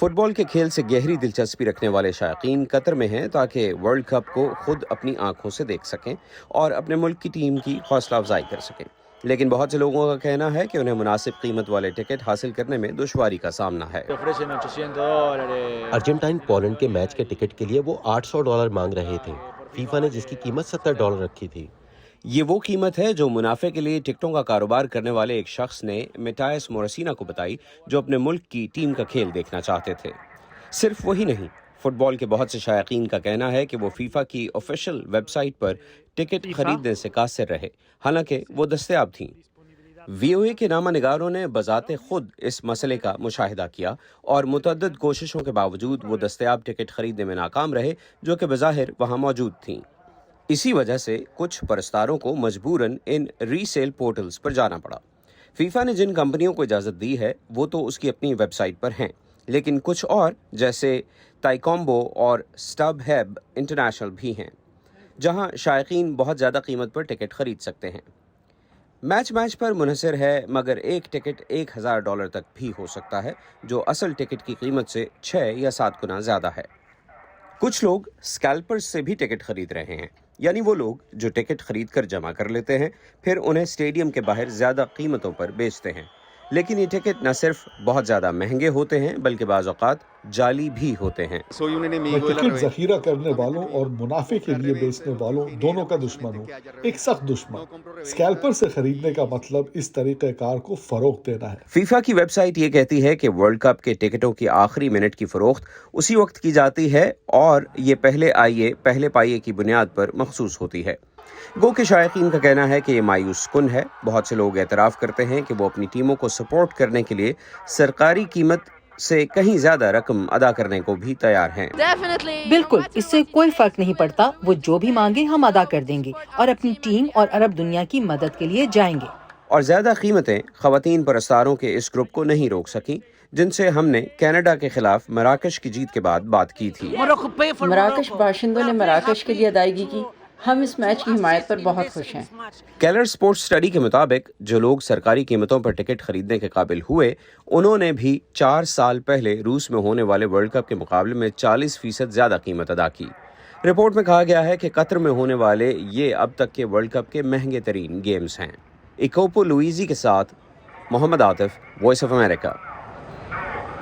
Fit بال کے کھیل سے گہری دلچسپی رکھنے والے شائقین قطر میں ہیں تاکہ ورلڈ کپ کو خود اپنی آنکھوں سے دیکھ سکیں اور اپنے ملک کی ٹیم کی حوصلہ افزائی کر سکیں، لیکن بہت سے لوگوں کا کہنا ہے کہ انہیں مناسب قیمت والے ٹکٹ حاصل کرنے میں دشواری کا سامنا ہے۔ ارجنٹائن پولینڈ کے میچ کے ٹکٹ کے لیے وہ $800 مانگ رہے تھے، فیفا نے جس کی قیمت $70 رکھی تھی۔ یہ وہ قیمت ہے جو منافع کے لیے ٹکٹوں کا کاروبار کرنے والے ایک شخص نے میٹائس مورسینا کو بتائی، جو اپنے ملک کی ٹیم کا کھیل دیکھنا چاہتے تھے۔ صرف وہی نہیں، فٹ بال کے بہت سے شائقین کا کہنا ہے کہ وہ فیفا کی آفیشیل ویب سائٹ پر ٹکٹ خریدنے سے قاصر رہے، حالانکہ وہ دستیاب تھیں۔ وی او اے کے نامہ نگاروں نے بذات خود اس مسئلے کا مشاہدہ کیا اور متعدد کوششوں کے باوجود وہ دستیاب ٹکٹ خریدنے میں ناکام رہے جو کہ بظاہر وہاں موجود تھیں۔ اسی وجہ سے کچھ پرستاروں کو مجبوراً ان ری سیل پورٹلز پر جانا پڑا۔ فیفا نے جن کمپنیوں کو اجازت دی ہے وہ تو اس کی اپنی ویب سائٹ پر ہیں، لیکن کچھ اور جیسے تائیکومبو اور سٹب ہیب انٹرنیشنل بھی ہیں، جہاں شائقین بہت زیادہ قیمت پر ٹکٹ خرید سکتے ہیں۔ میچ پر منحصر ہے، مگر ایک ٹکٹ $1000 تک بھی ہو سکتا ہے، جو اصل ٹکٹ کی قیمت سے 6 یا 7 گنا زیادہ ہے۔ کچھ لوگ اسکیلپرز سے بھی ٹکٹ خرید رہے ہیں، یعنی وہ لوگ جو ٹکٹ خرید کر جمع کر لیتے ہیں پھر انہیں اسٹیڈیم کے باہر زیادہ قیمتوں پر بیچتے ہیں، لیکن یہ ٹکٹ نہ صرف بہت زیادہ مہنگے ہوتے ہیں بلکہ بعض اوقات جعلی بھی ہوتے ہیں۔ میں ٹکٹ ذخیرہ کرنے والوں اور منافع کے لیے بیچنے والوں دونوں کا دشمن ہوں، ایک سخت دشمن۔ اسکیلپر سے خریدنے کا مطلب اس طریقہ کار کو فروغ دینا ہے۔ فیفا کی ویب سائٹ یہ کہتی ہے کہ ورلڈ کپ کے ٹکٹوں کی آخری منٹ کی فروخت اسی وقت کی جاتی ہے اور یہ پہلے پائیے کی بنیاد پر مخصوص ہوتی ہے۔ گو کہ شائقین کا کہنا ہے کہ یہ مایوس کن ہے۔ بہت سے لوگ اعتراف کرتے ہیں کہ وہ اپنی ٹیموں کو سپورٹ کرنے کے لیے سرکاری قیمت سے کہیں زیادہ رقم ادا کرنے کو بھی تیار ہیں۔ بالکل، اس سے کوئی فرق نہیں پڑتا، وہ جو بھی مانگے ہم ادا کر دیں گے اور اپنی ٹیم اور عرب دنیا کی مدد کے لیے جائیں گے۔ اور زیادہ قیمتیں خواتین پرستاروں کے اس گروپ کو نہیں روک سکیں، جن سے ہم نے کینیڈا کے خلاف مراکش کی جیت کے بعد بات کی تھی۔ مراکش باشندوں نے مراکش کے لیے ادائیگی کی۔ ہم اس میچ کی حمایت پر بہت خوش ہیں۔ کیلر سپورٹس اسٹڈی کے مطابق جو لوگ سرکاری قیمتوں پر ٹکٹ خریدنے کے قابل ہوئے، انہوں نے بھی 4 سال پہلے روس میں ہونے والے ورلڈ کپ کے مقابلے میں 40% زیادہ قیمت ادا کی۔ رپورٹ میں کہا گیا ہے کہ قطر میں ہونے والے یہ اب تک کے ورلڈ کپ کے مہنگے ترین گیمز ہیں۔ ایکوپو لوئیزی کے ساتھ محمد عاطف، وائس آف امریکہ۔